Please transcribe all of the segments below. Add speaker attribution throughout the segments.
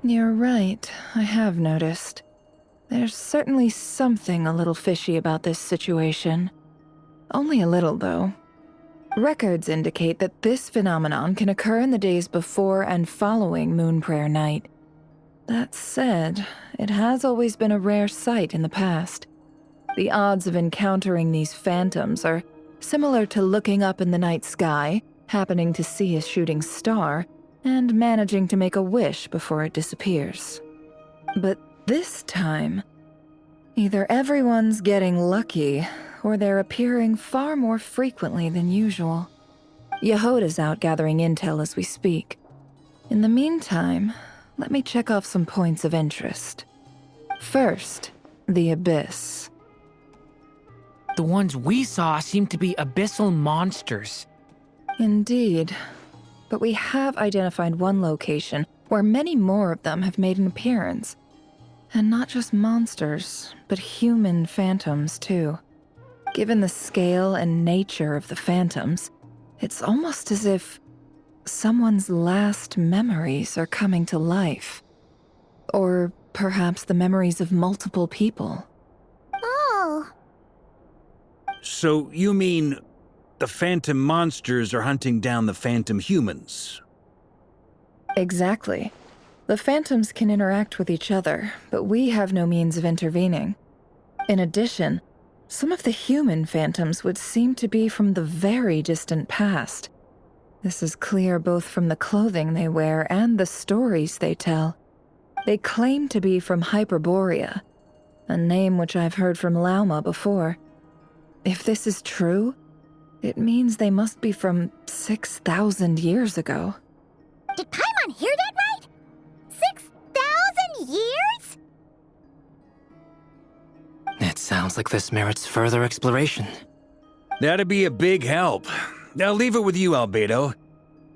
Speaker 1: You're right, I have noticed. There's certainly something a little fishy about this situation. Only a little, though. Records indicate that this phenomenon can occur in the days before and following Moon Prayer Night. That said, it has always been a rare sight in the past. The odds of encountering these phantoms are similar to looking up in the night sky, happening to see a shooting star, and managing to make a wish before it disappears. But this time, either everyone's getting lucky, or they're appearing far more frequently than usual. Yehoda's out gathering intel as we speak. In the meantime, let me check off some points of interest. First, the Abyss.
Speaker 2: The ones we saw seem to be abyssal monsters.
Speaker 1: Indeed. But we have identified one location where many more of them have made an appearance. And not just monsters, but human phantoms too. Given the scale and nature of the phantoms, it's almost as if someone's last memories are coming to life. Or perhaps the memories of multiple people.
Speaker 3: Oh.
Speaker 4: So you mean the phantom monsters are hunting down the phantom humans?
Speaker 1: Exactly. The phantoms can interact with each other, but we have no means of intervening. In addition, some of the human phantoms would seem to be from the very distant past. This is clear both from the clothing they wear and the stories they tell. They claim to be from Hyperborea, a name which I've heard from Lauma before. If this is true, it means they must be from 6,000 years ago.
Speaker 3: Did Paimon hear that right? 6,000 years?
Speaker 5: It sounds like this merits further exploration.
Speaker 4: That'd be a big help. I'll leave it with you, Albedo.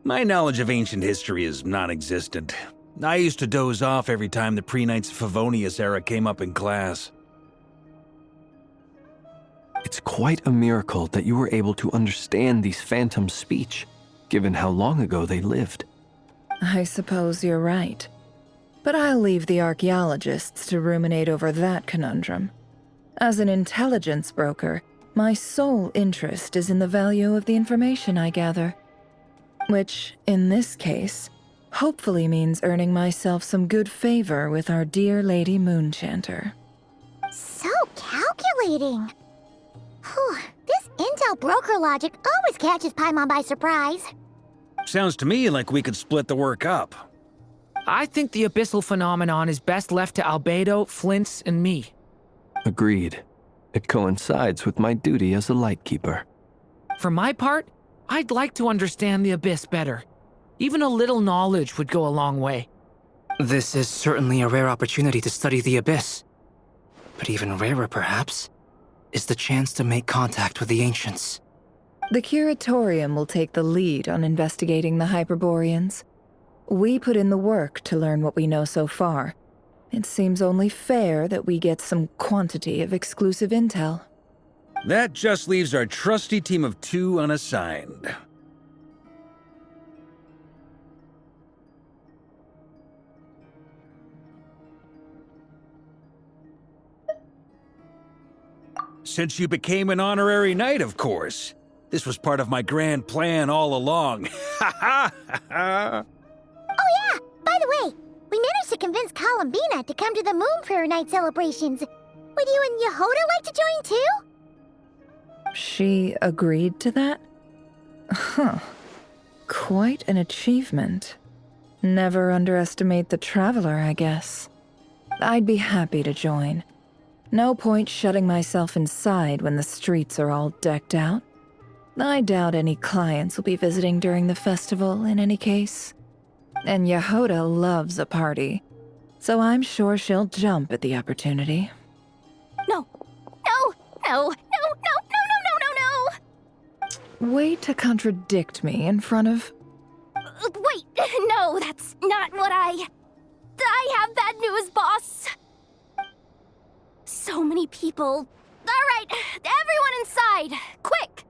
Speaker 4: My knowledge of ancient history is non-existent. I used to doze off every time the pre-Knights of Favonius era came up in class.
Speaker 6: It's quite a miracle that you were able to understand these phantoms' speech, given how long ago they lived.
Speaker 1: I suppose you're right. But I'll leave the archaeologists to ruminate over that conundrum. As an intelligence broker, my sole interest is in the value of the information I gather. Which, in this case, hopefully means earning myself some good favor with our dear Lady Moonchanter.
Speaker 3: So calculating. Whew, this intel broker logic always catches Paimon by surprise.
Speaker 4: Sounds to me like we could split the work up.
Speaker 2: I think the abyssal phenomenon is best left to Albedo, Flint's, and me.
Speaker 6: Agreed. It coincides with my duty as a lightkeeper.
Speaker 2: For my part, I'd like to understand the abyss better. Even a little knowledge would go a long way.
Speaker 5: This is certainly a rare opportunity to study the abyss. But even rarer, perhaps, is the chance to make contact with the ancients.
Speaker 1: The Curatorium will take the lead on investigating the Hyperboreans. We put in the work to learn what we know so far. It seems only fair that we get some quantity of exclusive intel.
Speaker 4: That just leaves our trusty team of 2 unassigned. Since you became an honorary knight, of course. This was part of my grand plan all along. Ha ha ha!
Speaker 3: Oh yeah, by the way, we managed to convince Columbina to come to the Moon Prayer Night celebrations. Would you and Yehoda like to join too?
Speaker 1: She agreed to that? Huh. Quite an achievement. Never underestimate the traveler, I guess. I'd be happy to join. No point shutting myself inside when the streets are all decked out. I doubt any clients will be visiting during the festival in any case. And Yehoda loves a party, so I'm sure she'll jump at the opportunity.
Speaker 3: No. No. No. No. No. No. No. No. No.
Speaker 1: Way to contradict me in front of...
Speaker 3: Wait. No, that's not what I have bad news, boss. So many people. All right, everyone inside, quick!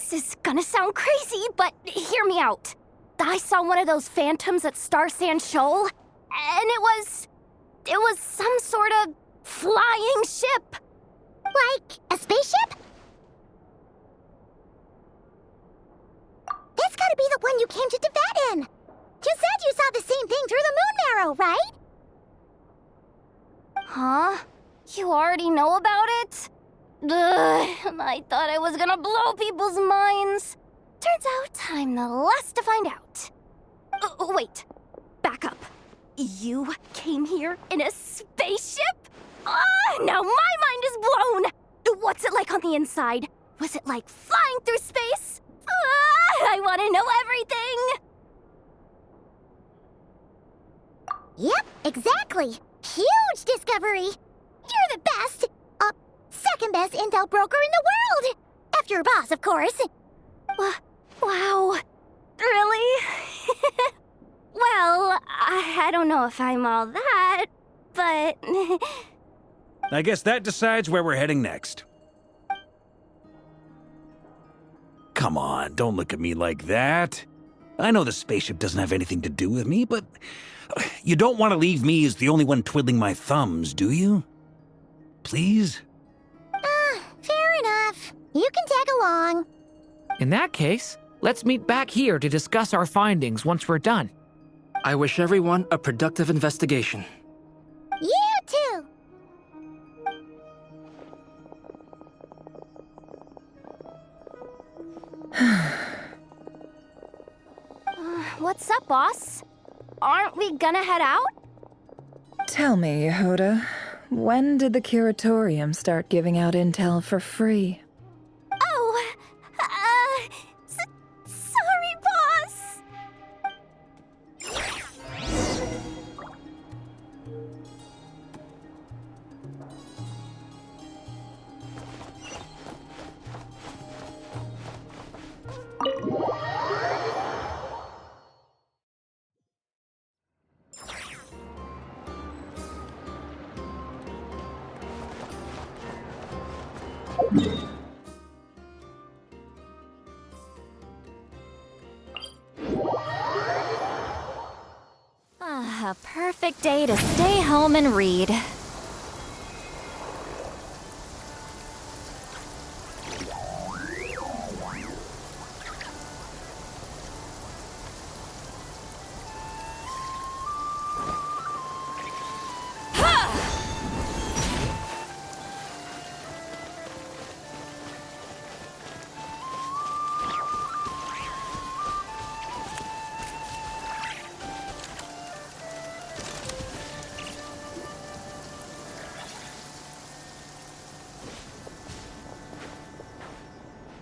Speaker 7: This is gonna sound crazy, but hear me out. I saw one of those phantoms at Star Sand Shoal, and it was some sort of flying ship.
Speaker 3: Like a spaceship? That's gotta be the one you came to Tibet in. You said you saw the same thing through the moon marrow, right?
Speaker 7: Huh? You already know about it? Ugh, I thought I was gonna blow people's minds. Turns out I'm the last to find out. Wait, back up. You came here in a spaceship? Now my mind is blown! What's it like on the inside? Was it like flying through space? I want to know everything!
Speaker 3: Yep, exactly. Huge discovery. You're the best. Second best intel broker in the world. After your boss, of course.
Speaker 7: Wow. Really? Well, I don't know if I'm all that, but...
Speaker 4: I guess that decides where we're heading next. Come on, don't look at me like that. I know the spaceship doesn't have anything to do with me, but you don't want to leave me as the only one twiddling my thumbs, do you? Please?
Speaker 3: Fair enough. You can tag along.
Speaker 2: In that case, let's meet back here to discuss our findings once we're done.
Speaker 5: I wish everyone a productive investigation.
Speaker 3: You too.
Speaker 7: What's up, boss? Aren't we gonna head out?
Speaker 1: Tell me, Yehoda, when did the curatorium start giving out intel for free?
Speaker 7: Oh, sorry, boss. A perfect day to stay home and read.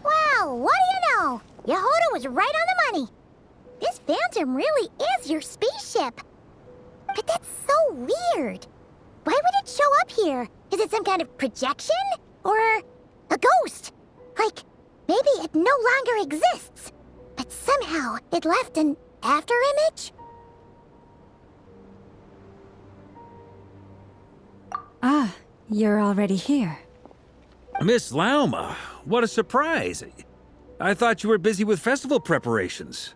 Speaker 3: Wow, what do you know? Yehoda was right on the money. This phantom really is your spaceship. But that's so weird. Why would it show up here? Is it some kind of projection? Or a ghost? Like, maybe it no longer exists, but somehow it left an afterimage?
Speaker 8: Ah, you're already here.
Speaker 4: Miss Lauma, what a surprise. I thought you were busy with festival preparations.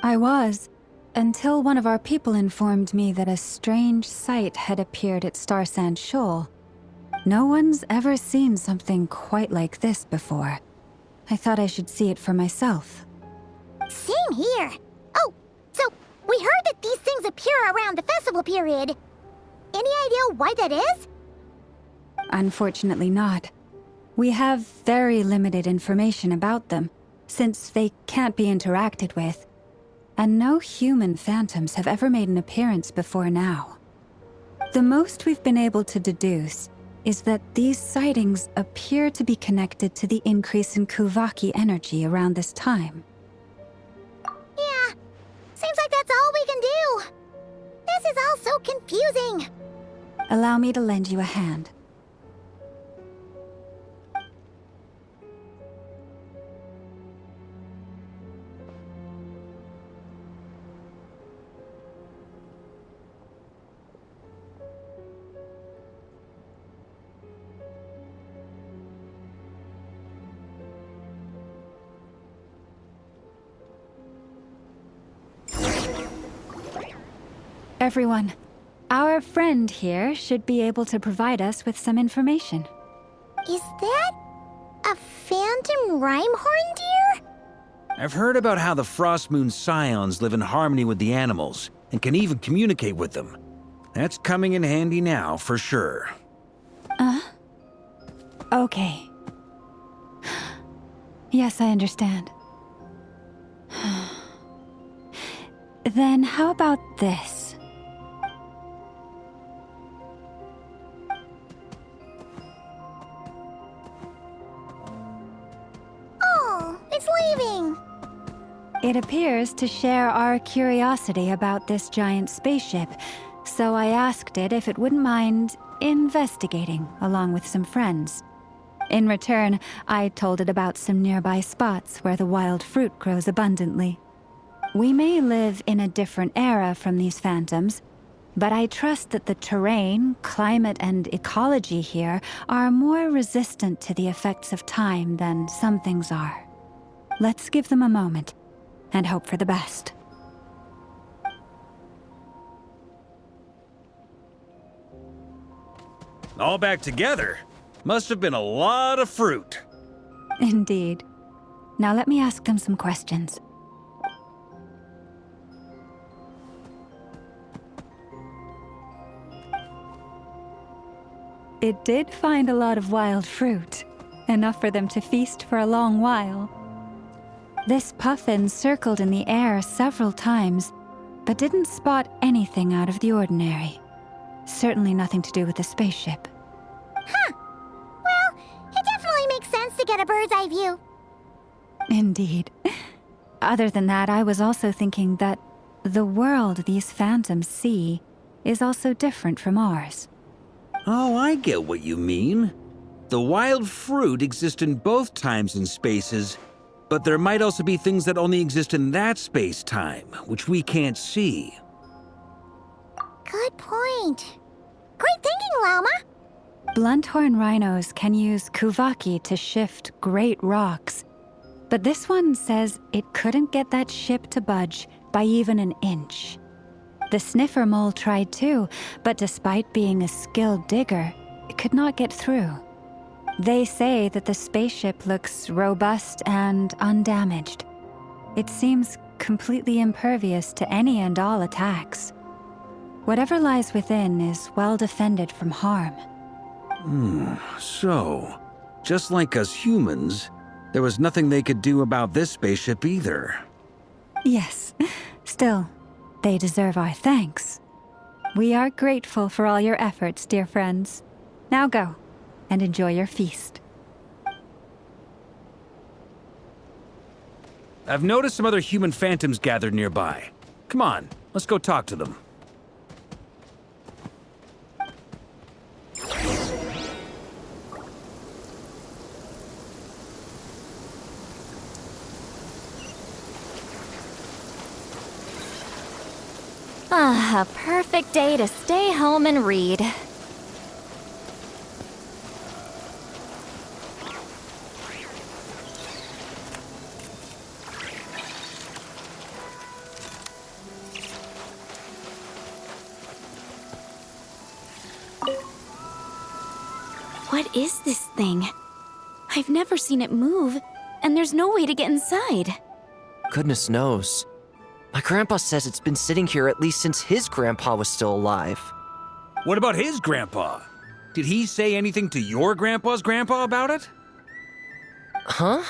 Speaker 8: I was, until one of our people informed me that a strange sight had appeared at Star Sand Shoal. No one's ever seen something quite like this before. I thought I should see it for myself.
Speaker 3: Same here. Oh, so we heard that these things appear around the festival period. Any idea why that is?
Speaker 8: Unfortunately not. We have very limited information about them, since they can't be interacted with. And no human phantoms have ever made an appearance before now. The most we've been able to deduce is that these sightings appear to be connected to the increase in Kuvaki energy around this time.
Speaker 3: Yeah, seems like that's all we can do. This is all so confusing.
Speaker 8: Allow me to lend you a hand. Everyone, our friend here should be able to provide us with some information.
Speaker 3: Is that a phantom Rhymehorn deer?
Speaker 4: I've heard about how the Frost Moon Scions live in harmony with the animals and can even communicate with them. That's coming in handy now, for sure.
Speaker 8: Okay. Yes, I understand. Then how about this?
Speaker 3: Oh, it's leaving.
Speaker 8: It appears to share our curiosity about this giant spaceship, so I asked it if it wouldn't mind investigating along with some friends. In return, I told it about some nearby spots where the wild fruit grows abundantly. We may live in a different era from these phantoms, but I trust that the terrain, climate, and ecology here are more resistant to the effects of time than some things are. Let's give them a moment and hope for the best.
Speaker 4: All back together? Must have been a lot of fruit.
Speaker 8: Indeed. Now let me ask them some questions. It did find a lot of wild fruit, enough for them to feast for a long while. This puffin circled in the air several times, but didn't spot anything out of the ordinary. Certainly nothing to do with the spaceship.
Speaker 3: Huh. Well, it definitely makes sense to get a bird's eye view.
Speaker 8: Indeed. Other than that, I was also thinking that the world these phantoms see is also different from ours.
Speaker 4: Oh, I get what you mean. The wild fruit exist in both times and spaces, but there might also be things that only exist in that space-time, which we can't see.
Speaker 3: Good point. Great thinking, Llama.
Speaker 8: Blunthorn rhinos can use kuvaki to shift great rocks, but this one says it couldn't get that ship to budge by even an inch. The sniffer mole tried too, but despite being a skilled digger, it could not get through. They say that the spaceship looks robust and undamaged. It seems completely impervious to any and all attacks. Whatever lies within is well defended from harm.
Speaker 4: So, just like us humans, there was nothing they could do about this spaceship either.
Speaker 8: Yes, still, they deserve our thanks. We are grateful for all your efforts, dear friends. Now go, and enjoy your feast.
Speaker 4: I've noticed some other human phantoms gathered nearby. Come on, let's go talk to them.
Speaker 7: Ah, a perfect day to stay home and read. What is this thing? I've never seen it move, and there's no way to get inside.
Speaker 9: Goodness knows. My grandpa says it's been sitting here at least since his grandpa was still alive.
Speaker 4: What about his grandpa? Did he say anything to your grandpa's grandpa about it?
Speaker 9: Huh?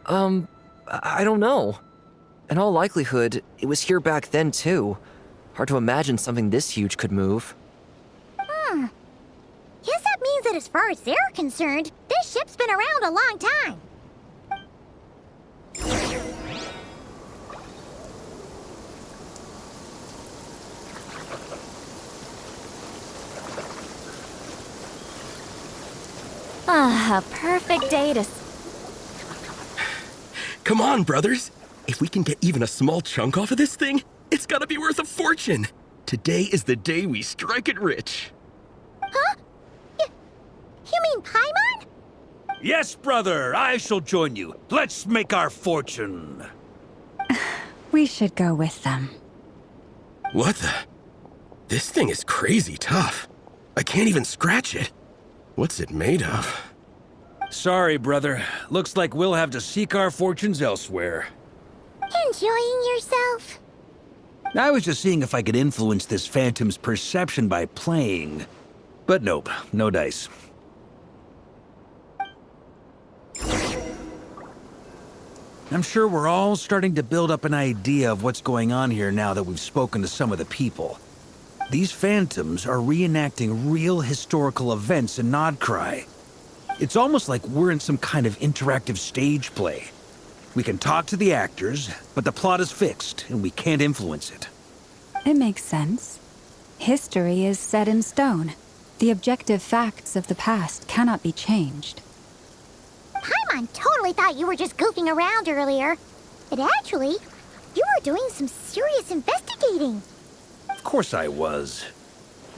Speaker 9: I don't know. In all likelihood, it was here back then too. Hard to imagine something this huge could move.
Speaker 3: Guess that means that as far as they're concerned, this ship's been around a long time.
Speaker 7: Ah, a perfect day to...
Speaker 10: Come on, brothers. If we can get even a small chunk off of this thing, it's gotta be worth a fortune. Today is the day we strike it rich.
Speaker 3: Huh? You mean Paimon?
Speaker 4: Yes, brother, I shall join you. Let's make our fortune.
Speaker 8: We should go with them.
Speaker 10: What the? This thing is crazy tough. I can't even scratch it. What's it made of?
Speaker 4: Sorry, brother. Looks like we'll have to seek our fortunes elsewhere.
Speaker 3: Enjoying yourself?
Speaker 4: I was just seeing if I could influence this phantom's perception by playing. But nope, no dice. I'm sure we're all starting to build up an idea of what's going on here now that we've spoken to some of the people. These phantoms are reenacting real historical events in Nodcry. It's almost like we're in some kind of interactive stage play. We can talk to the actors, but the plot is fixed, and we can't influence it.
Speaker 8: It makes sense. History is set in stone. The objective facts of the past cannot be changed.
Speaker 3: Paimon totally thought you were just goofing around earlier. But actually, you were doing some serious investigating.
Speaker 4: Of course I was.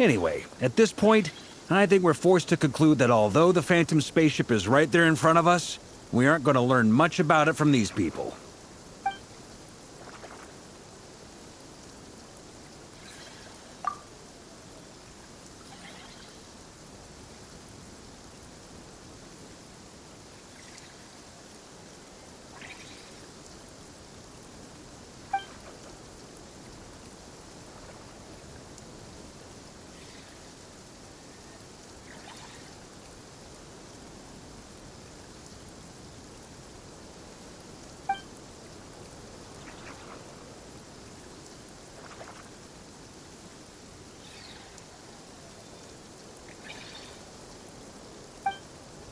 Speaker 4: Anyway, at this point, I think we're forced to conclude that although the Phantom spaceship is right there in front of us, we aren't going to learn much about it from these people.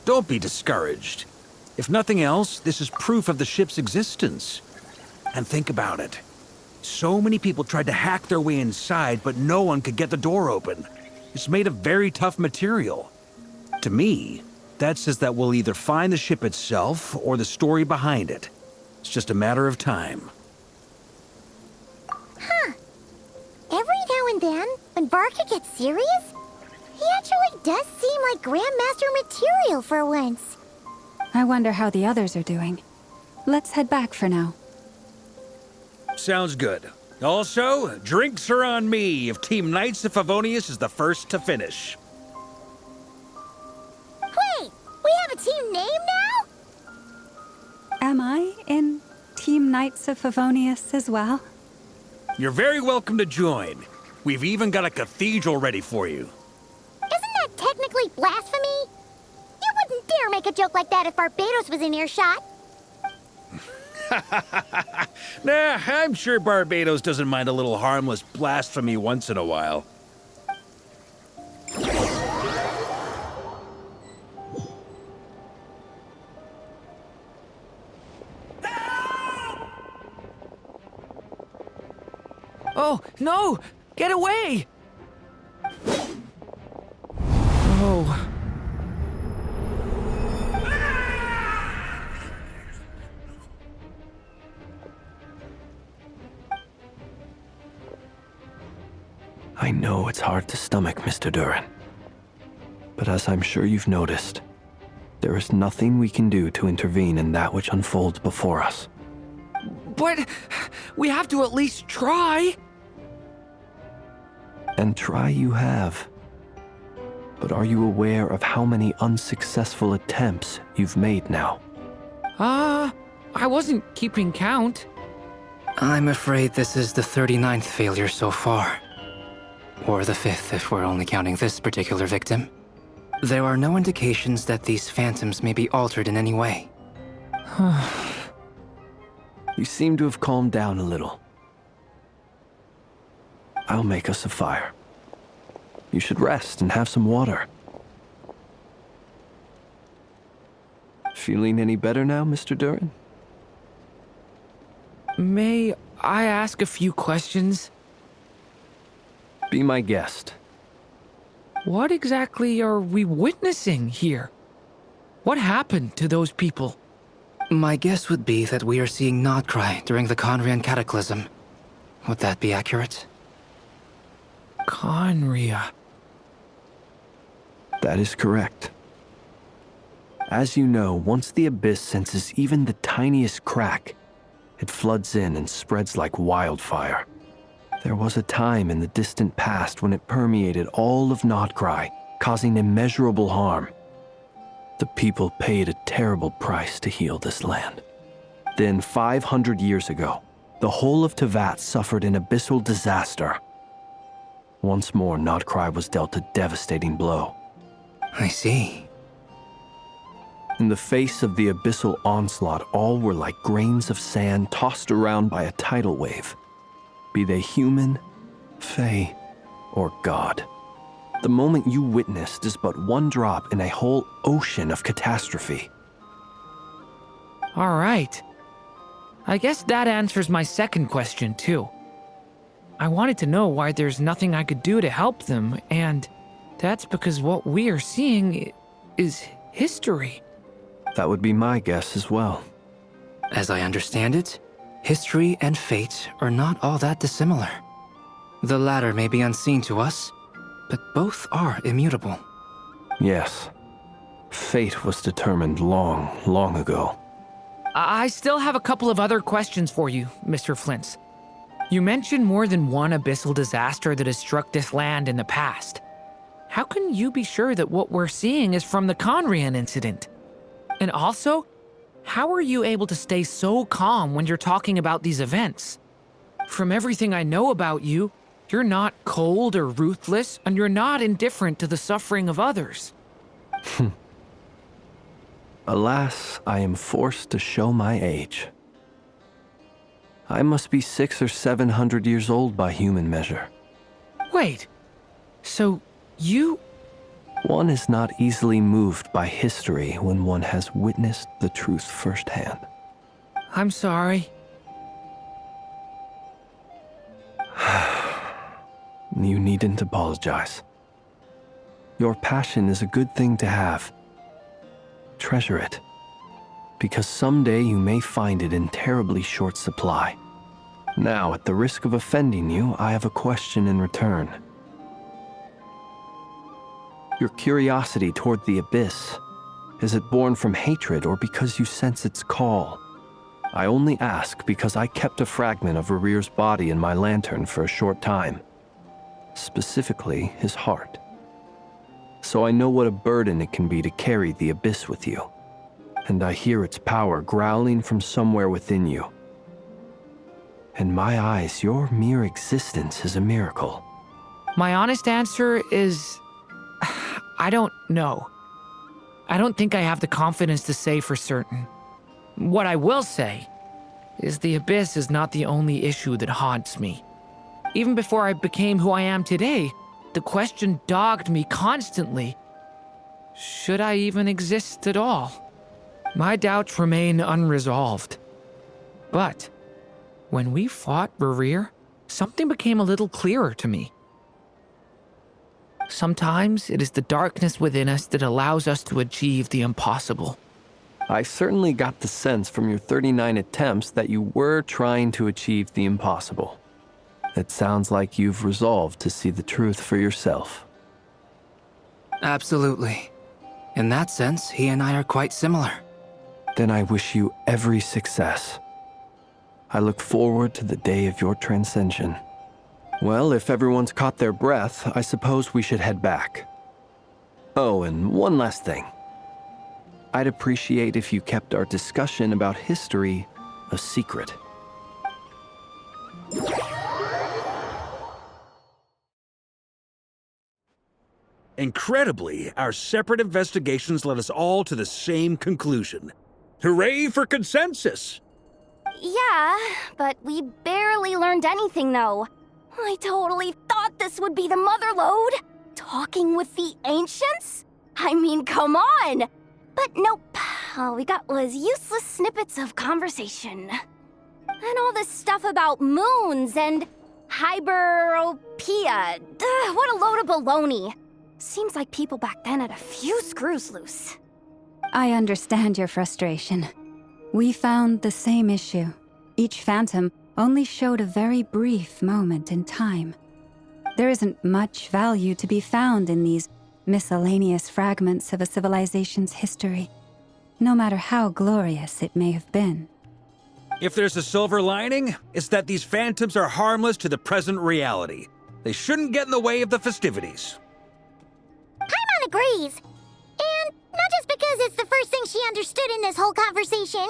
Speaker 4: Don't be discouraged. If nothing else, this is proof of the ship's existence. And think about it. So many people tried to hack their way inside, but no one could get the door open. It's made of very tough material. To me, that says that we'll either find the ship itself or the story behind it. It's just a matter of time.
Speaker 3: Huh. Every now and then, when Barca gets serious, he actually does seem like Grandmaster material for once.
Speaker 8: I wonder how the others are doing. Let's head back for now.
Speaker 4: Sounds good. Also, drinks are on me if Team Knights of Favonius is the first to finish.
Speaker 3: Wait, we have a team name now?
Speaker 8: Am I in Team Knights of Favonius as well?
Speaker 4: You're very welcome to join. We've even got a cathedral ready for you.
Speaker 3: Isn't that technically blasphemy? You wouldn't dare make a joke like that if Barbados was in earshot.
Speaker 4: Nah, I'm sure Barbados doesn't mind a little harmless blasphemy once in a while.
Speaker 2: Oh, no! Get away! Oh.
Speaker 6: I know it's hard to stomach, Mr. Duran. But as I'm sure you've noticed, there is nothing we can do to intervene in that which unfolds before us.
Speaker 2: But we have to at least try.
Speaker 6: And try you have. But are you aware of how many unsuccessful attempts you've made now?
Speaker 2: I wasn't keeping count.
Speaker 5: I'm afraid this is the 39th failure so far. Or the 5th if we're only counting this particular victim. There are no indications that these phantoms may be altered in any way.
Speaker 6: You seem to have calmed down a little. I'll make us a fire. You should rest and have some water. Feeling any better now, Mr. Duran?
Speaker 2: May I ask a few questions?
Speaker 6: Be my guest.
Speaker 2: What exactly are we witnessing here? What happened to those people?
Speaker 5: My guess would be that we are seeing Nodcry during the Conrian Cataclysm. Would that be accurate?
Speaker 2: Conria.
Speaker 6: That is correct. As you know, once the Abyss senses even the tiniest crack, it floods in and spreads like wildfire. There was a time in the distant past when it permeated all of Nodcry, causing immeasurable harm. The people paid a terrible price to heal this land. Then, 500 years ago, the whole of Tevat suffered an abyssal disaster. Once more, Nodcry was dealt a devastating blow.
Speaker 5: I see.
Speaker 6: In the face of the abyssal onslaught, all were like grains of sand tossed around by a tidal wave. Be they human, fae, or god. The moment you witnessed is but one drop in a whole ocean of catastrophe.
Speaker 2: All right. I guess that answers my second question, too. I wanted to know why there's nothing I could do to help them, and that's because what we are seeing is history.
Speaker 6: That would be my guess as well.
Speaker 5: As I understand it, history and fate are not all that dissimilar. The latter may be unseen to us, but both are immutable.
Speaker 6: Yes. Fate was determined long, long ago.
Speaker 2: I still have a couple of other questions for you, Mr. Flint's. You mentioned more than one abyssal disaster that has struck this land in the past. How can you be sure that what we're seeing is from the Conrian incident? And also, how are you able to stay so calm when you're talking about these events? From everything I know about you, you're not cold or ruthless, and you're not indifferent to the suffering of others.
Speaker 6: Alas, I am forced to show my age. I must be 600 or 700 years old by human measure.
Speaker 2: Wait, so you...
Speaker 6: One is not easily moved by history when one has witnessed the truth firsthand.
Speaker 2: I'm sorry.
Speaker 6: You needn't apologize. Your passion is a good thing to have. Treasure it, because someday you may find it in terribly short supply. Now, at the risk of offending you, I have a question in return. Your curiosity toward the abyss, is it born from hatred or because you sense its call? I only ask because I kept a fragment of Rarir's body in my lantern for a short time. Specifically, his heart. So I know what a burden it can be to carry the abyss with you. And I hear its power growling from somewhere within you. In my eyes, your mere existence is a miracle.
Speaker 2: My honest answer is... I don't know. I don't think I have the confidence to say for certain. What I will say is the abyss is not the only issue that haunts me. Even before I became who I am today, the question dogged me constantly. Should I even exist at all? My doubts remain unresolved. But when we fought Rarir, something became a little clearer to me. Sometimes it is the darkness within us that allows us to achieve the impossible.
Speaker 6: I certainly got the sense from your 39 attempts that you were trying to achieve the impossible. It sounds like you've resolved to see the truth for yourself.
Speaker 5: Absolutely. In that sense, he and I are quite similar.
Speaker 6: Then I wish you every success. I look forward to the day of your transcension. Well, if everyone's caught their breath, I suppose we should head back. Oh, and one last thing. I'd appreciate if you kept our discussion about history a secret.
Speaker 4: Incredibly, our separate investigations led us all to the same conclusion. Hooray for consensus!
Speaker 7: Yeah, but we barely learned anything, though. I totally thought this would be the mother lode. Talking with the ancients? I mean, come on! But nope. All we got was useless snippets of conversation. And all this stuff about moons and hyperopia. What a load of baloney. Seems like people back then had a few screws loose.
Speaker 8: I understand your frustration. We found the same issue. Each phantom only showed a very brief moment in time. There isn't much value to be found in these miscellaneous fragments of a civilization's history, no matter how glorious it may have been.
Speaker 4: If there's a silver lining, it's that these phantoms are harmless to the present reality. They shouldn't get in the way of the festivities.
Speaker 3: Paimon agrees. And not just because it's the first thing she understood in this whole conversation.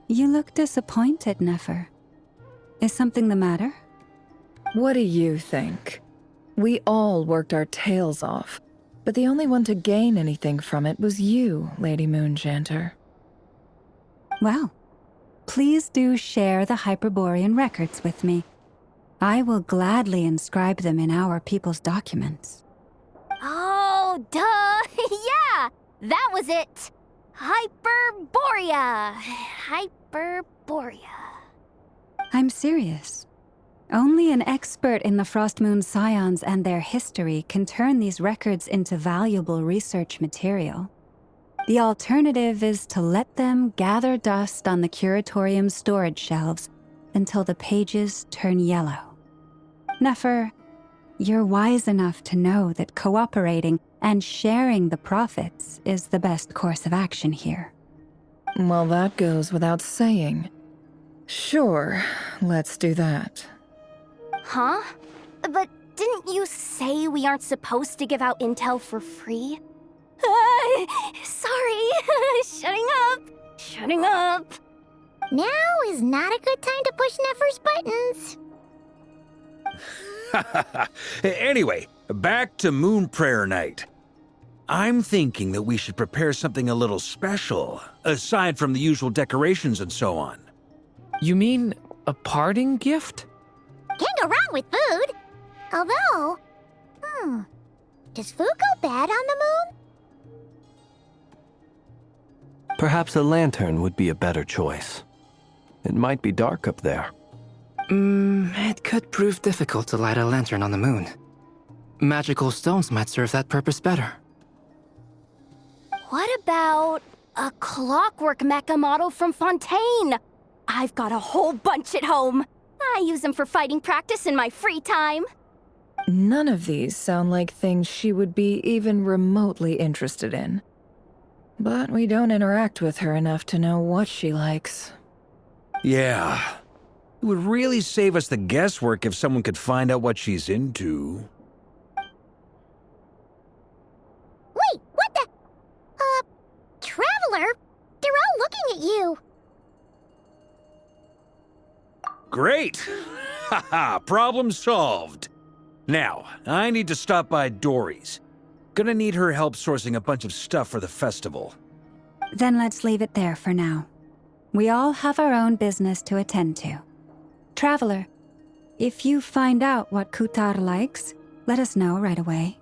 Speaker 8: You look disappointed, Nefer. Is something the matter?
Speaker 1: What do you think? We all worked our tails off, but the only one to gain anything from it was you, Lady Moonjanter.
Speaker 8: Well, please do share the Hyperborean records with me. I will gladly inscribe them in our people's documents.
Speaker 7: Oh, duh! Yeah! That was it! Hyperborea! Hyperborea.
Speaker 8: I'm serious. Only an expert in the Frostmoon Scions and their history can turn these records into valuable research material. The alternative is to let them gather dust on the Curatorium's storage shelves until the pages turn yellow. Nefer, you're wise enough to know that cooperating and sharing the profits is the best course of action here.
Speaker 1: Well, that goes without saying. Sure, let's do that.
Speaker 7: Huh? But didn't you say we aren't supposed to give out intel for free? Sorry. Shutting up.
Speaker 3: Now is not a good time to push Nefer's buttons.
Speaker 4: Anyway, back to Moon Prayer Night. I'm thinking that we should prepare something a little special, aside from the usual decorations and so on.
Speaker 2: You mean a parting gift?
Speaker 3: Can't go wrong with food. Although, does food go bad on the moon?
Speaker 6: Perhaps a lantern would be a better choice. It might be dark up there.
Speaker 5: It could prove difficult to light a lantern on the moon. Magical stones might serve that purpose better.
Speaker 7: What about a clockwork mecha model from Fontaine? I've got a whole bunch at home. I use them for fighting practice in my free time.
Speaker 1: None of these sound like things she would be even remotely interested in. But we don't interact with her enough to know what she likes.
Speaker 4: Yeah. It would really save us the guesswork if someone could find out what she's into.
Speaker 3: Wait, what the? Traveler? They're all looking at you.
Speaker 4: Great! Haha, problem solved. Now, I need to stop by Dory's. Gonna need her help sourcing a bunch of stuff for the festival.
Speaker 8: Then let's leave it there for now. We all have our own business to attend to. Traveler, if you find out what Kutar likes, let us know right away.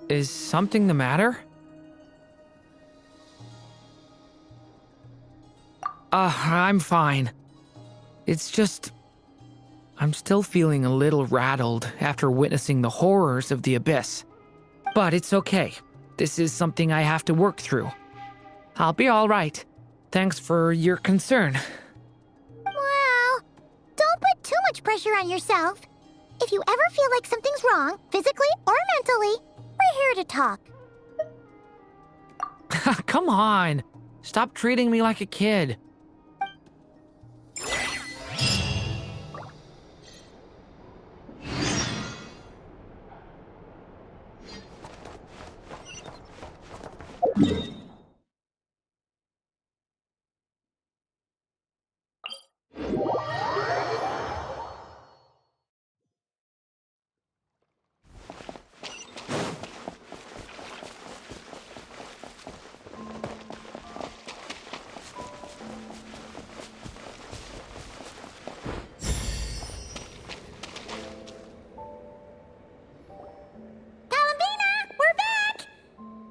Speaker 2: Is something the matter? I'm fine. It's just... I'm still feeling a little rattled after witnessing the horrors of the Abyss. But it's okay. This is something I have to work through. I'll be all right. Thanks for your concern.
Speaker 3: Well, don't put too much pressure on yourself. If you ever feel like something's wrong, physically or mentally, we're here to talk.
Speaker 2: Come on. Stop treating me like a kid.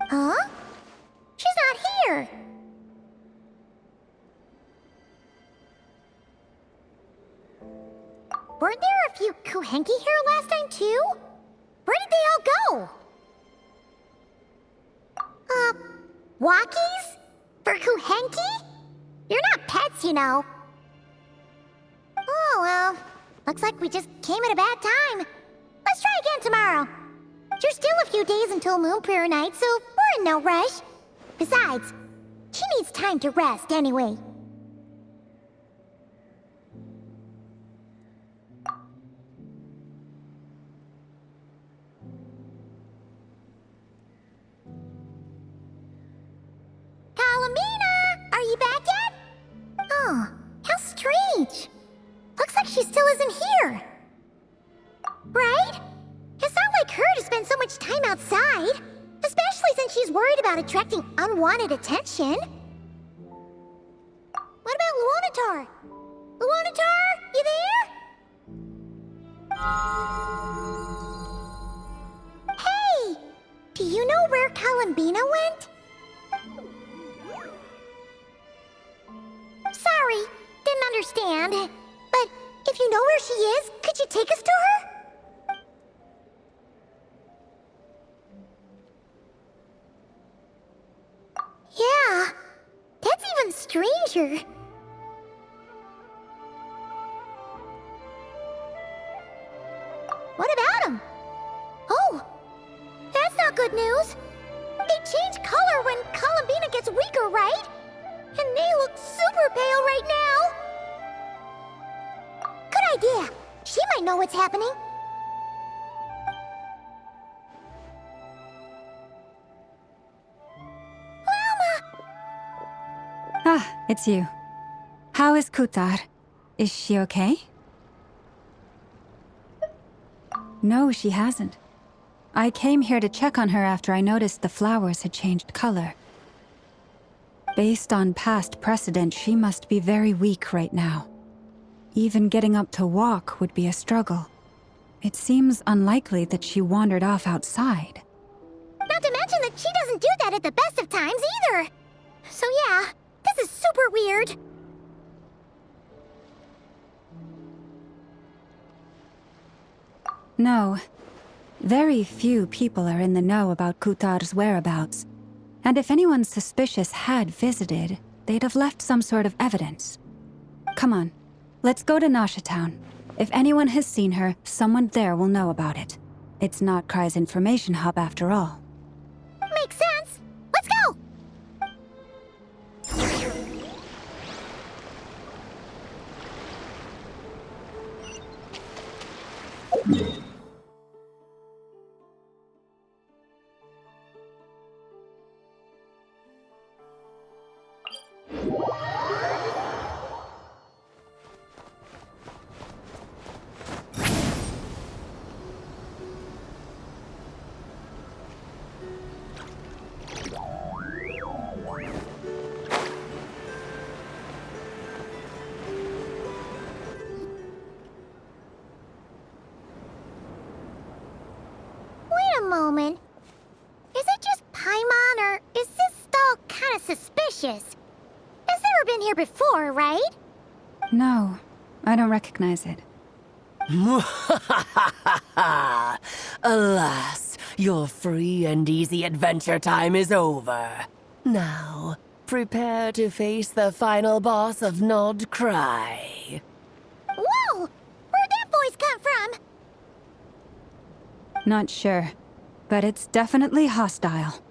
Speaker 3: Huh? She's not here. Weren't there a few Kuhenki here last time too? Where did they all go? Walkies? For Kuhenki? You're not pets, you know. Oh well, Looks like we just came at a bad time. Let's try again tomorrow. There's still a few days until Moon Prayer Night, so we're in no rush. Besides, she needs time to rest anyway. Kalamina! Are you back yet? Oh, how strange. Looks like she still isn't here. Right? It's not like her to spend so much time outside, especially since she's worried about attracting unwanted attention. What about Luonatar? Luonatar, you there? Hey! Do you know where Kalambina went? Sorry, didn't understand. But if you know where she is, could you take us to her? Yeah, that's even stranger. What about him? Oh, that's not good news. They change color when Kalambina gets weaker, right? And they look super pale right now. Good idea. She might know what's happening.
Speaker 8: Ah, it's you. How is Kutar? Is she okay? No, she hasn't. I came here to check on her after I noticed the flowers had changed color. Based on past precedent, she must be very weak right now. Even getting up to walk would be a struggle. It seems unlikely that she wandered off outside.
Speaker 3: Not to mention that she doesn't do that at the best of times either. So yeah, this is super weird.
Speaker 8: No. Very few people are in the know about Kutar's whereabouts. And if anyone suspicious had visited, they'd have left some sort of evidence. Come on, let's go to Nasha Town. If anyone has seen her, someone there will know about it. It's not Kry's information hub after all.
Speaker 3: Makes sense. Let's go! Wait a moment. Is it just Paimon, or is this stall kinda suspicious? It's never been here before, right?
Speaker 8: No, I don't recognize it.
Speaker 11: Alas, your free and easy adventure time is over. Now, prepare to face the final boss of Nod Cry.
Speaker 3: Whoa! Where'd that voice come from?
Speaker 8: Not sure, but it's definitely hostile.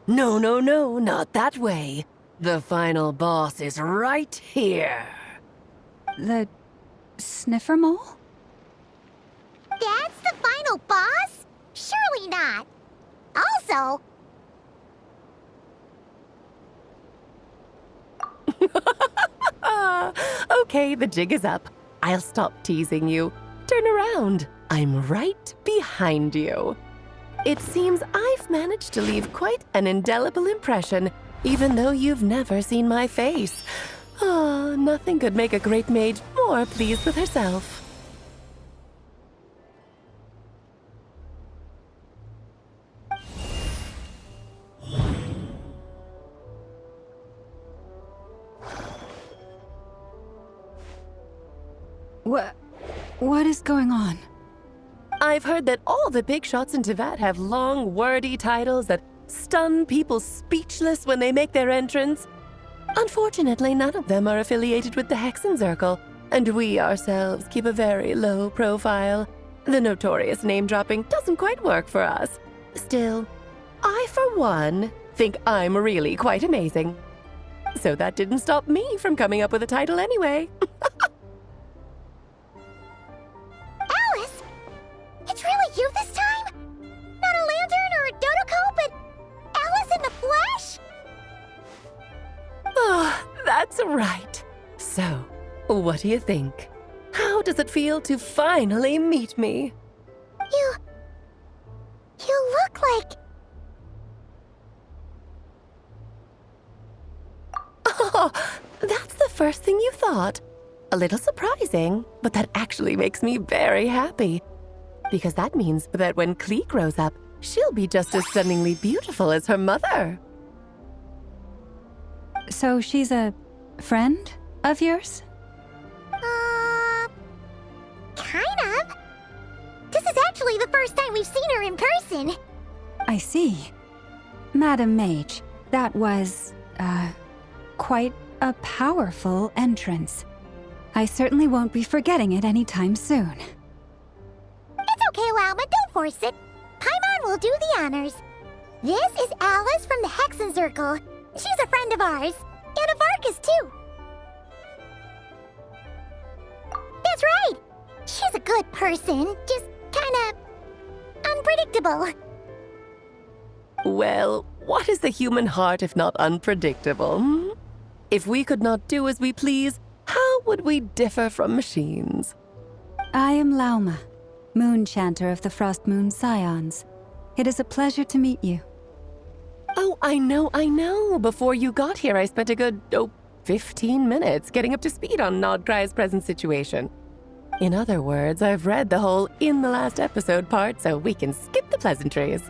Speaker 11: No, no, no, not that way. The final boss is right here.
Speaker 8: The sniffer mole?
Speaker 3: That's the final boss? Surely not. Also,
Speaker 11: Okay, the jig is up. I'll stop teasing you. Turn around. I'm right behind you. It seems I've managed to leave quite an indelible impression, even though you've never seen my face. Ah, nothing could make a great maid more pleased with herself.
Speaker 8: What is going on?
Speaker 11: I've heard that all the big shots in Teyvat have long, wordy titles that stun people speechless when they make their entrance. Unfortunately, none of them are affiliated with the Hexen Circle, and we ourselves keep a very low profile. The notorious name-dropping doesn't quite work for us. Still, I, for one, think I'm really quite amazing. So that didn't stop me from coming up with a title anyway.
Speaker 3: Alice? It's really you this time? Not a lantern or a Dodoko, but Alice in the flesh?
Speaker 11: Oh, that's right. So, what do you think? How does it feel to finally meet me?
Speaker 3: You look like...
Speaker 11: Oh, that's the first thing you thought. A little surprising, but that actually makes me very happy. Because that means that when Klee grows up, she'll be just as stunningly beautiful as her mother.
Speaker 8: So she's a friend of yours?
Speaker 3: Kind of. This is actually the first time we've seen her in person.
Speaker 8: I see. Madam Mage, that was, quite a powerful entrance. I certainly won't be forgetting it anytime soon.
Speaker 3: It's okay, Lauma, don't force it. Paimon will do the honors. This is Alice from the Hexen Circle. She's a friend of ours. And of Arcus, too. That's right. She's a good person, just kinda unpredictable.
Speaker 11: Well, what is the human heart if not unpredictable? Hmm? If we could not do as we please, how would we differ from machines?
Speaker 8: I am Lauma, Moon Chanter of the Frost Moon Scions. It is a pleasure to meet you.
Speaker 11: Oh, I know. Before you got here, I spent a good, 15 minutes getting up to speed on Nodcry's present situation. In other words, I've read the whole in the last episode part, so we can skip the pleasantries.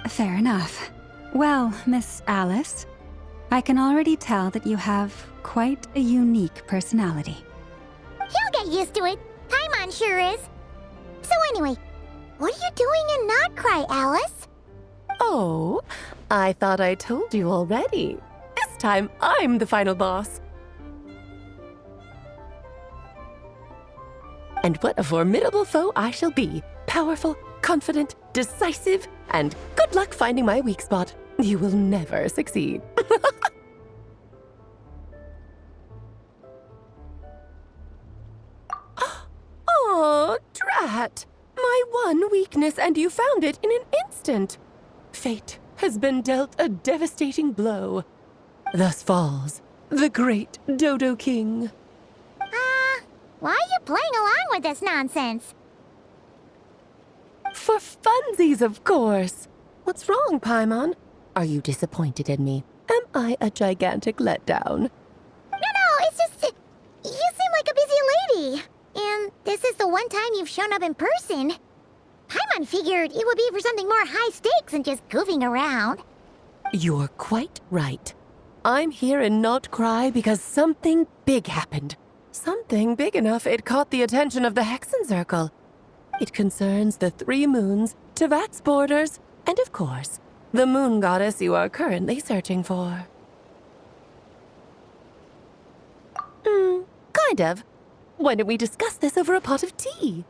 Speaker 8: Fair enough. Well, Miss Alice, I can already tell that you have quite a unique personality.
Speaker 3: He'll get used to it. Paimon sure is. So anyway, what are you doing in Nodcry, Alice?
Speaker 11: Oh, I thought I told you already. This time, I'm the final boss. And what a formidable foe I shall be. Powerful, confident, decisive, and good luck finding my weak spot. You will never succeed. Oh, drat! My one weakness, and you found it in an instant. Fate has been dealt a devastating blow. Thus falls the great Dodo King.
Speaker 3: Why are you playing along with this nonsense?
Speaker 11: For funsies, of course. What's wrong, Paimon? Are you disappointed in me? Am I a gigantic letdown?
Speaker 3: No, it's just that you seem like a busy lady. And this is the one time you've shown up in person. Paimon figured it would be for something more high stakes than just goofing around.
Speaker 11: You're quite right. I'm here in Nodcry because something big happened. Something big enough it caught the attention of the Hexen Circle. It concerns the 3 moons, Tevat's borders, and of course, the moon goddess you are currently searching for. Kind of. Why don't we discuss this over a pot of tea?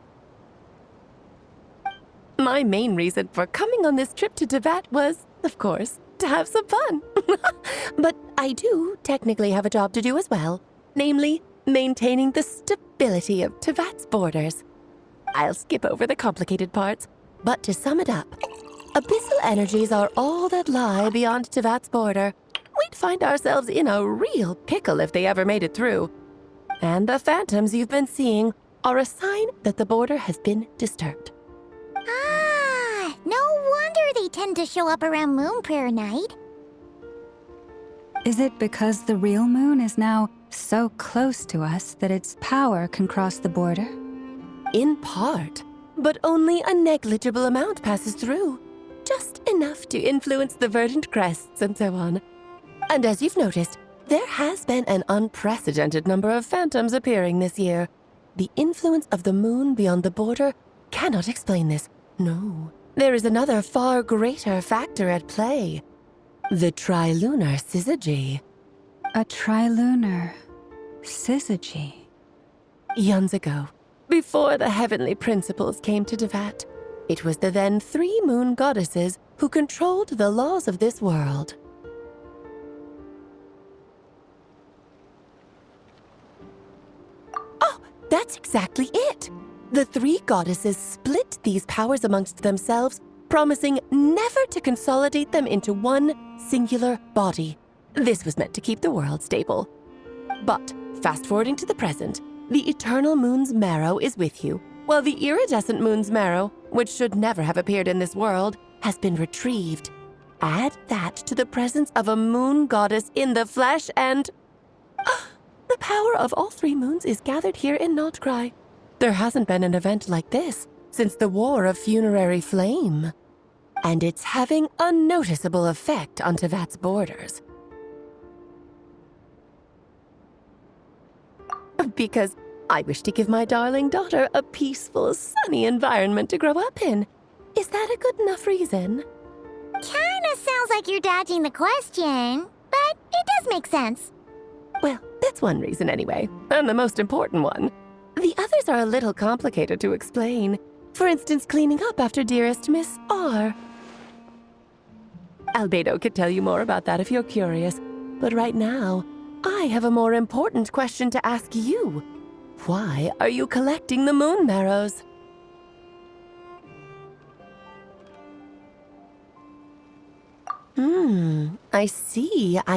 Speaker 11: My main reason for coming on this trip to Tevat was, of course, to have some fun. But I do technically have a job to do as well, namely, maintaining the stability of Tevat's borders. I'll skip over the complicated parts, but to sum it up, abyssal energies are all that lie beyond Tevat's border. We'd find ourselves in a real pickle if they ever made it through. And the phantoms you've been seeing are a sign that the border has been disturbed.
Speaker 3: No wonder they tend to show up around Moon Prayer Night.
Speaker 8: Is it because the real moon is now so close to us that its power can cross the border?
Speaker 11: In part, but only a negligible amount passes through. Just enough to influence the verdant crests and so on. And as you've noticed, there has been an unprecedented number of phantoms appearing this year. The influence of the moon beyond the border cannot explain this. No, there is another far greater factor at play. The trilunar syzygy.
Speaker 8: A trilunar syzygy.
Speaker 11: Eons ago, before the heavenly principles came to Devat, it was the then 3 moon goddesses who controlled the laws of this world. Oh, that's exactly it! The 3 goddesses split these powers amongst themselves, promising never to consolidate them into one singular body. This was meant to keep the world stable. But, fast-forwarding to the present, the eternal moon's marrow is with you, while the iridescent moon's marrow, which should never have appeared in this world, has been retrieved. Add that to the presence of a moon goddess in the flesh and... the power of all 3 moons is gathered here in Notcry. There hasn't been an event like this since the War of Funerary Flame. And it's having a noticeable effect on Tevat's borders. Because I wish to give my darling daughter a peaceful, sunny environment to grow up in. Is that a good enough reason?
Speaker 3: Kinda sounds like you're dodging the question, but it does make sense.
Speaker 11: Well, that's one reason anyway, and the most important one. The others are a little complicated to explain. For instance, cleaning up after dearest Miss R. Albedo could tell you more about that if you're curious, but right now, I have a more important question to ask you. Why are you collecting the moon marrows? I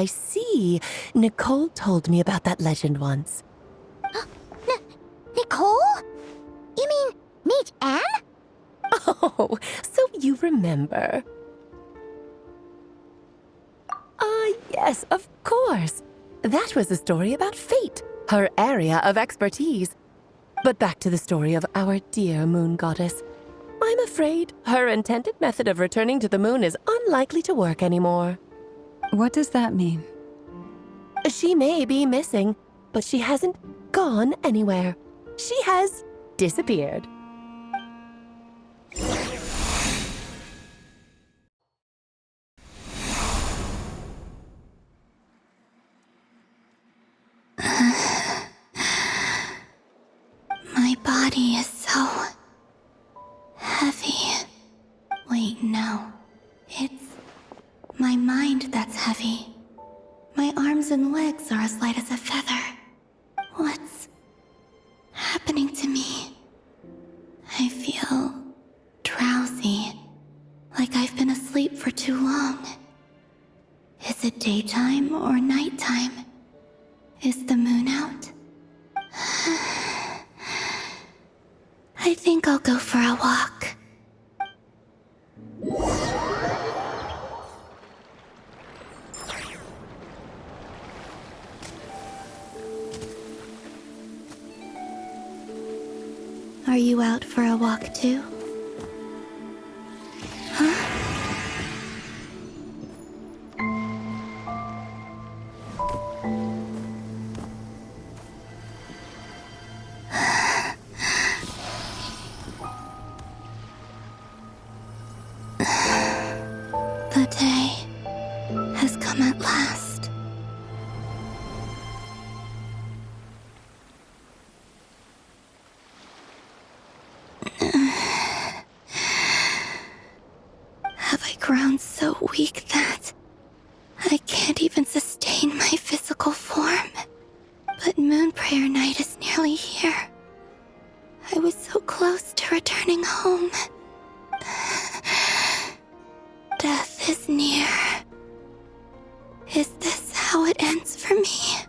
Speaker 11: see. Nicole told me about that legend once.
Speaker 3: Nicole? You mean Mage Anne?
Speaker 11: Oh, so you remember. Yes, of course. That was a story about fate, her area of expertise. But back to the story of our dear moon goddess. I'm afraid her intended method of returning to the moon is unlikely to work anymore.
Speaker 8: What does that mean?
Speaker 11: She may be missing, but she hasn't gone anywhere. She has disappeared.
Speaker 7: My body is so heavy. Wait, no. It's my mind that's heavy. My arms and legs are as light as a feather. What's happening to me? I feel drowsy, like I've been asleep for too long. Is it daytime or nighttime? Is the moon out? I think I'll go for a walk. Are you out for a walk too? The day has come at last. Have I grown so weak that I can't even sustain my physical form? But Moon Prayer Night is nearly here. I was so close to returning home. Death is near. Is this how it ends for me?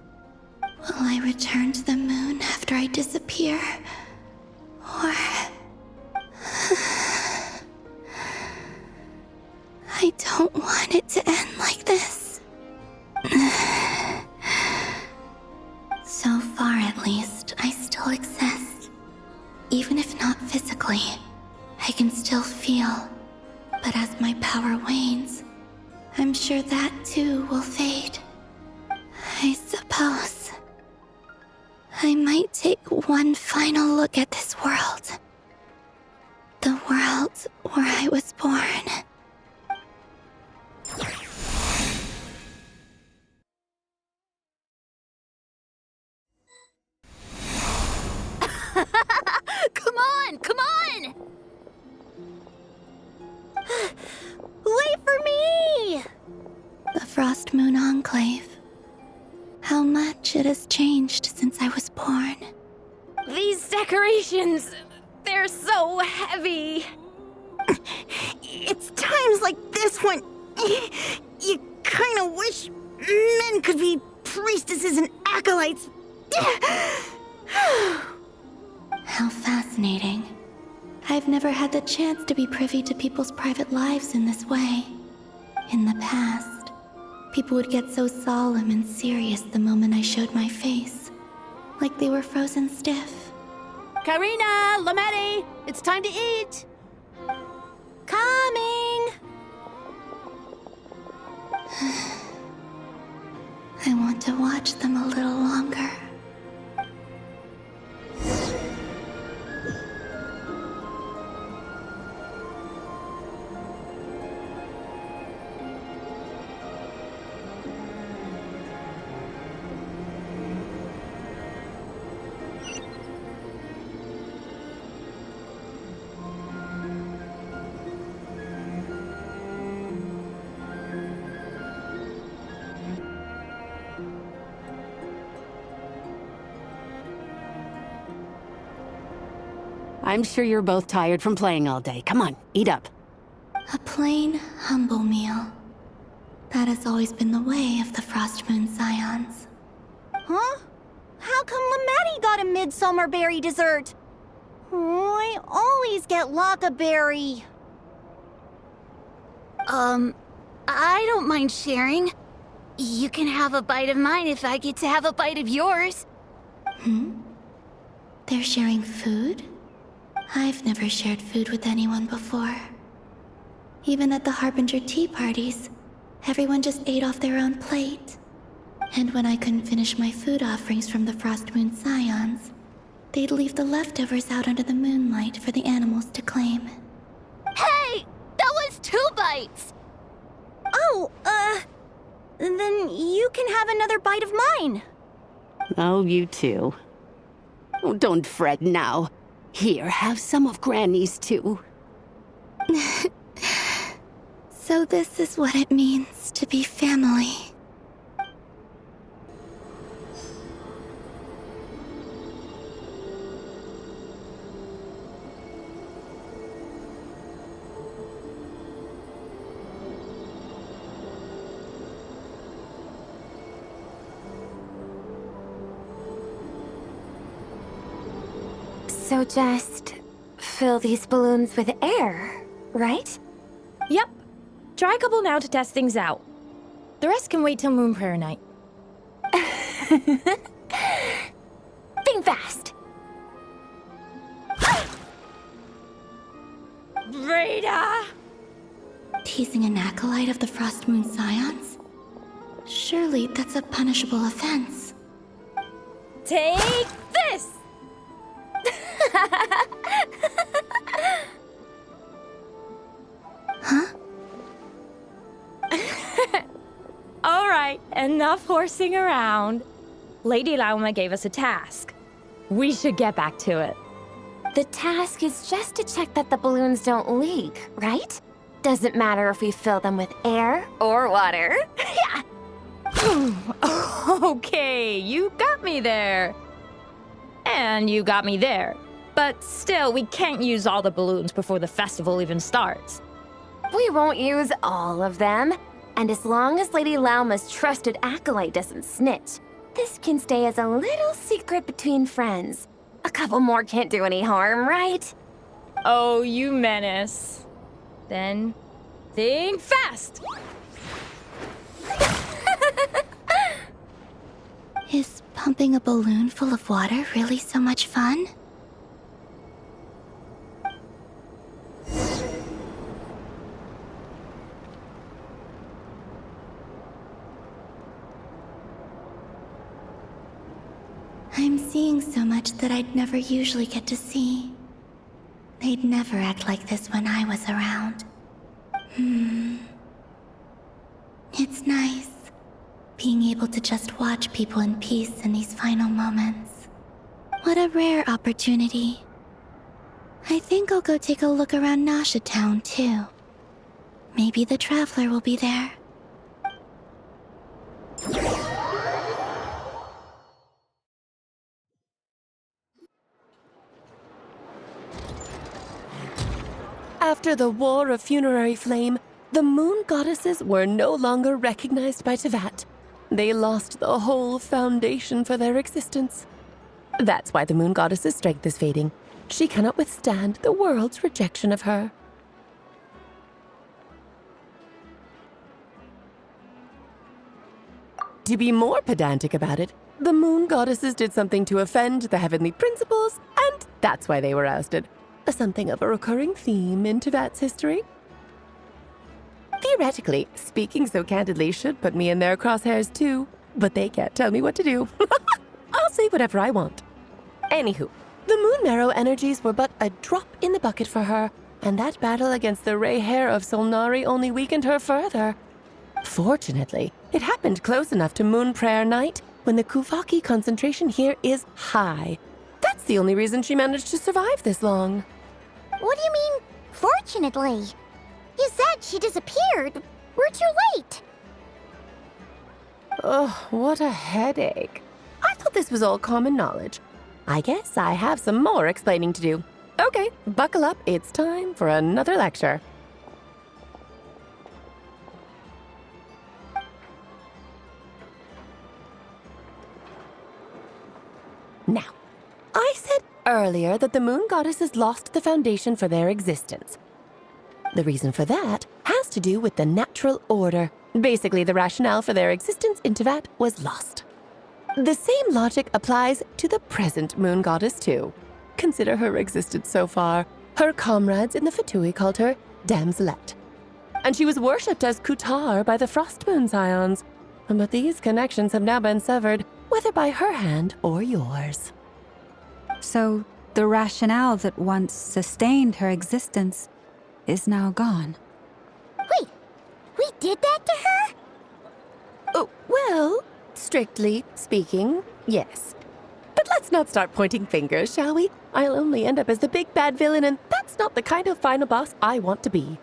Speaker 7: Will I return to the moon after I disappear? Or... I don't want it to end like this. So far, at least, I still exist. Even if not physically, I can still feel. But as my power wanes, I'm sure that too will fade. I suppose I might take one final look at this world. The world where I was born.
Speaker 3: Wait for me!
Speaker 12: The Frost Moon Enclave. How much it has changed since I was born.
Speaker 7: These decorations, they're so heavy.
Speaker 3: It's times like this when you kind of wish men could be priestesses and acolytes.
Speaker 12: How fascinating. I've never had the chance to be privy to people's private lives in this way. In the past, people would get so solemn and serious the moment I showed my face, like they were frozen stiff.
Speaker 3: Karina, Lametti, it's time to eat. Coming.
Speaker 12: I want to watch them a little longer.
Speaker 11: I'm sure you're both tired from playing all day. Come on, eat up.
Speaker 12: A plain, humble meal. That has always been the way of the Frost Moon Scions.
Speaker 3: Huh? How come Lametti got a midsummer berry dessert? Oh, I always get Lockaberry. I don't mind sharing. You can have a bite of mine if I get to have a bite of yours.
Speaker 12: They're sharing food? I've never shared food with anyone before. Even at the Harbinger tea parties, everyone just ate off their own plate. And when I couldn't finish my food offerings from the Frost Moon Scions, they'd leave the leftovers out under the moonlight for the animals to claim.
Speaker 7: Hey! That was 2 bites!
Speaker 3: Oh, then you can have another bite of mine.
Speaker 11: Oh, you too. Oh, don't fret now. Here, have some of Granny's too.
Speaker 12: So this is what it means to be family.
Speaker 7: So just fill these balloons with air, right?
Speaker 13: Yep. Try a couple now to test things out. The rest can wait till Moon Prayer night.
Speaker 7: Think fast.
Speaker 13: Rita!
Speaker 12: Teasing an acolyte of the Frost Moon Scions? Surely that's a punishable offense.
Speaker 13: Take this!
Speaker 12: Huh?
Speaker 13: All right, enough horsing around. Lady Lauma gave us a task. We should get back to it.
Speaker 7: The task is just to check that the balloons don't leak, right? Doesn't matter if we fill them with air or water. Yeah.
Speaker 13: Okay, you got me there. And you got me there. But still, we can't use all the balloons before the festival even starts.
Speaker 7: We won't use all of them. And as long as Lady Lauma's trusted acolyte doesn't snitch, this can stay as a little secret between friends. A couple more can't do any harm, right?
Speaker 13: Oh, you menace. Then, think fast!
Speaker 12: Is pumping a balloon full of water really so much fun? I'm seeing so much that I'd never usually get to see. They'd never act like this when I was around. It's nice, being able to just watch people in peace in these final moments. What a rare opportunity. I think I'll go take a look around Nasha Town, too. Maybe the Traveler will be there.
Speaker 11: After the War of Funerary Flame, the Moon Goddesses were no longer recognized by Tevat. They lost the whole foundation for their existence. That's why the Moon Goddess's strength is fading. She cannot withstand the world's rejection of her. To be more pedantic about it, the Moon Goddesses did something to offend the heavenly principles, and that's why they were ousted. Something of a recurring theme in Tevat's history. Theoretically, speaking so candidly should put me in their crosshairs too, but they can't tell me what to do. I'll say whatever I want. Anywho, the Moon Marrow energies were but a drop in the bucket for her, and that battle against the Ray Hair of Solnari only weakened her further. Fortunately, it happened close enough to Moon Prayer Night when the Kuvaki concentration here is high. That's the only reason she managed to survive this long.
Speaker 3: What do you mean, fortunately? You said she disappeared. We're too late.
Speaker 11: Oh, what a headache. I thought this was all common knowledge. I guess I have some more explaining to do. Okay, buckle up. It's time for another lecture. Now, I said earlier that the Moon Goddesses lost the foundation for their existence. The reason for that has to do with the natural order. Basically, the rationale for their existence in Tevat was lost. The same logic applies to the present Moon Goddess too. Consider her existence so far. Her comrades in the Fatui called her Damselette. And she was worshipped as Kutar by the Frost Moon Scions. But these connections have now been severed, whether by her hand or yours.
Speaker 8: So, the rationale that once sustained her existence is now gone.
Speaker 3: Wait, we did that to her?
Speaker 11: Oh, well, strictly speaking, yes. But let's not start pointing fingers, shall we? I'll only end up as the big bad villain, and that's not the kind of final boss I want to be.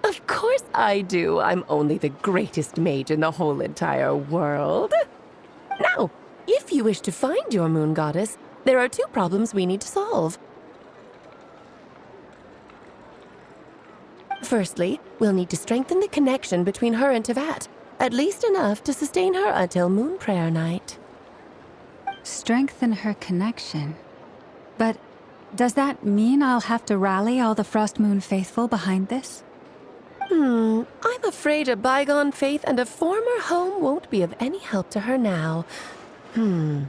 Speaker 11: Of course I do. I'm only the greatest mage in the whole entire world. Now, if you wish to find your Moon Goddess, there are two problems we need to solve. Firstly, we'll need to strengthen the connection between her and Tevat, at least enough to sustain her until Moon Prayer Night.
Speaker 8: Strengthen her connection. But does that mean I'll have to rally all the Frost Moon faithful behind this?
Speaker 11: I'm afraid a bygone faith and a former home won't be of any help to her now. Do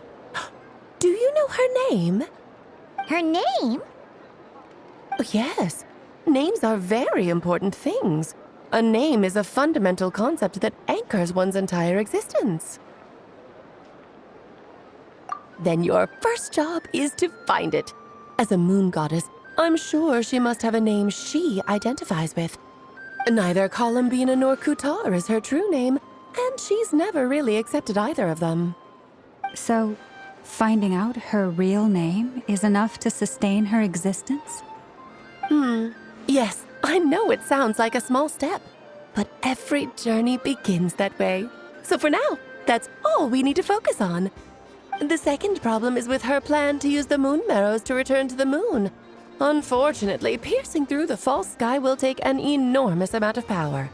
Speaker 11: you know her name?
Speaker 3: Her name?
Speaker 11: Oh, yes. Names are very important things. A name is a fundamental concept that anchors one's entire existence. Then your first job is to find it. As a moon goddess, I'm sure she must have a name she identifies with. Neither Columbina nor Kutar is her true name, and she's never really accepted either of them.
Speaker 8: So, finding out her real name is enough to sustain her existence?
Speaker 11: Yes, I know it sounds like a small step, but every journey begins that way. So for now, that's all we need to focus on. The second problem is with her plan to use the moon marrows to return to the moon. Unfortunately, piercing through the false sky will take an enormous amount of power.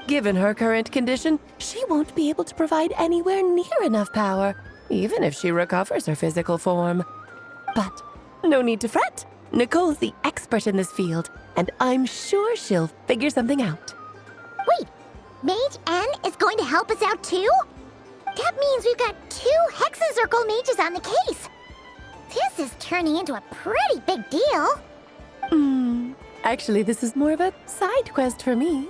Speaker 11: Given her current condition, she won't be able to provide anywhere near enough power, even if she recovers her physical form. But no need to fret. Nicole's the expert in this field, and I'm sure she'll figure something out.
Speaker 3: Wait, Mage N is going to help us out too? That means we've got 2 Hexacircle mages on the case. This is turning into a pretty big deal.
Speaker 11: Actually, this is more of a side quest for me.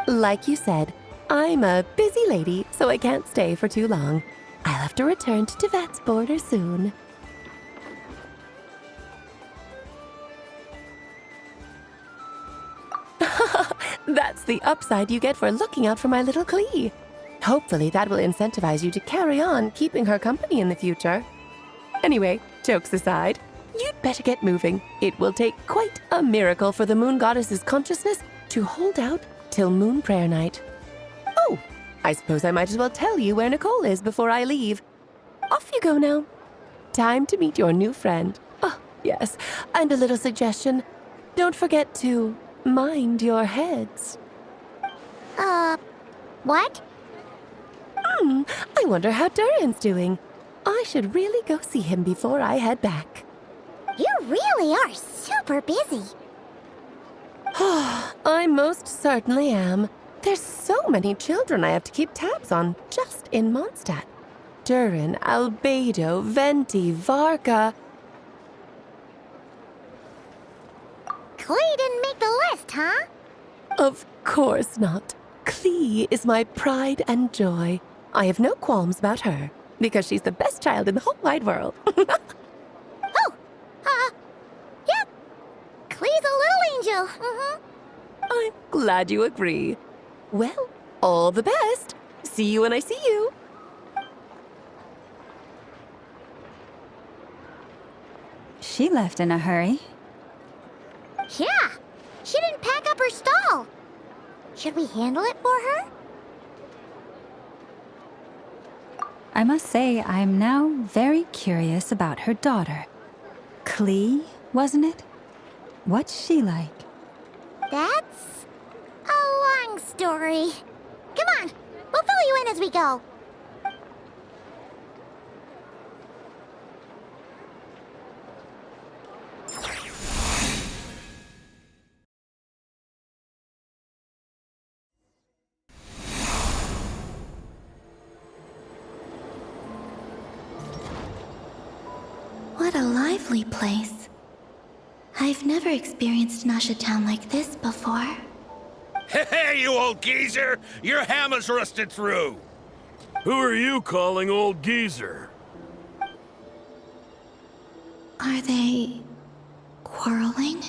Speaker 11: Like you said, I'm a busy lady, so I can't stay for too long. I'll have to return to Tevat's border soon. That's the upside you get for looking out for my little Klee. Hopefully that will incentivize you to carry on keeping her company in the future. Anyway, jokes aside, you'd better get moving. It will take quite a miracle for the moon goddess's consciousness to hold out till moon prayer night. Oh, I suppose I might as well tell you where Nicole is before I leave. Off you go now. Time to meet your new friend. Oh, yes, and a little suggestion. Don't forget to mind your heads.
Speaker 3: What?
Speaker 11: I wonder how Durin's doing. I should really go see him before I head back.
Speaker 3: You really are super busy.
Speaker 11: I most certainly am. There's so many children I have to keep tabs on just in Mondstadt. Durin, Albedo, Venti, Varka.
Speaker 3: Klee didn't make the list, huh?
Speaker 11: Of course not. Klee is my pride and joy. I have no qualms about her, because she's the best child in the whole wide world.
Speaker 3: Yeah. Klee's a little angel.
Speaker 11: I'm glad you agree. Well, all the best. See you when I see you.
Speaker 8: She left in a hurry.
Speaker 3: Yeah, she didn't pack up her stall. Should we handle it for her?
Speaker 8: I must say, I'm now very curious about her daughter. Klee, wasn't it? What's she like?
Speaker 3: That's a long story. Come on, we'll fill you in as we go.
Speaker 12: What a lively place. I've never experienced Nasha Town like this before.
Speaker 4: Hey, you old geezer! Your hammer's rusted through!
Speaker 14: Who are you calling old geezer?
Speaker 12: Are they quarreling?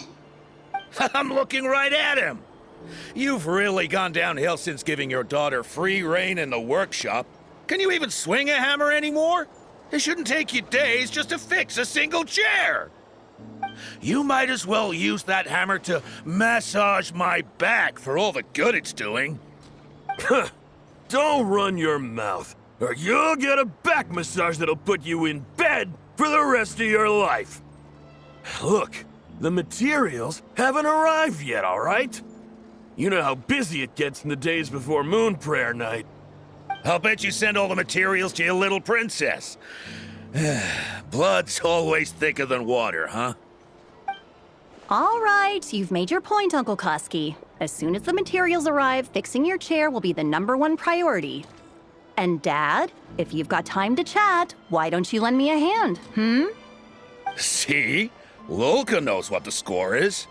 Speaker 4: I'm looking right at him! You've really gone downhill since giving your daughter free rein in the workshop. Can you even swing a hammer anymore? It shouldn't take you days just to fix a single chair! You might as well use that hammer to massage my back for all the good it's doing.
Speaker 14: Don't run your mouth, or you'll get a back massage that'll put you in bed for the rest of your life. Look, the materials haven't arrived yet, all right? You know how busy it gets in the days before moon prayer night.
Speaker 4: I'll bet you send all the materials to your little princess. Blood's always thicker than water, huh?
Speaker 15: All right, you've made your point, Uncle Koski. As soon as the materials arrive, fixing your chair will be the #1 priority. And Dad, if you've got time to chat, why don't you lend me a hand,
Speaker 4: See? Lolka knows what the score is.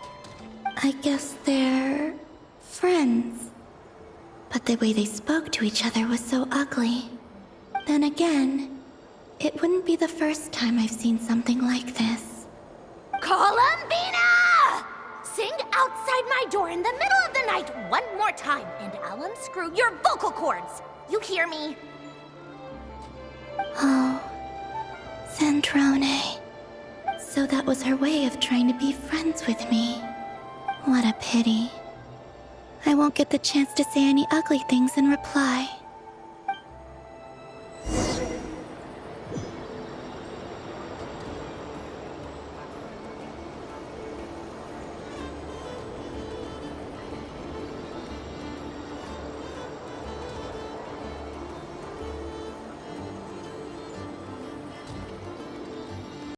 Speaker 12: I guess they're friends. But the way they spoke to each other was so ugly. Then again, it wouldn't be the first time I've seen something like this.
Speaker 7: Columbina! Sing outside my door in the middle of the night one more time, and I'll unscrew your vocal cords. You hear me?
Speaker 12: Oh, Zandrone. So that was her way of trying to be friends with me. What a pity. I won't get the chance to say any ugly things in reply.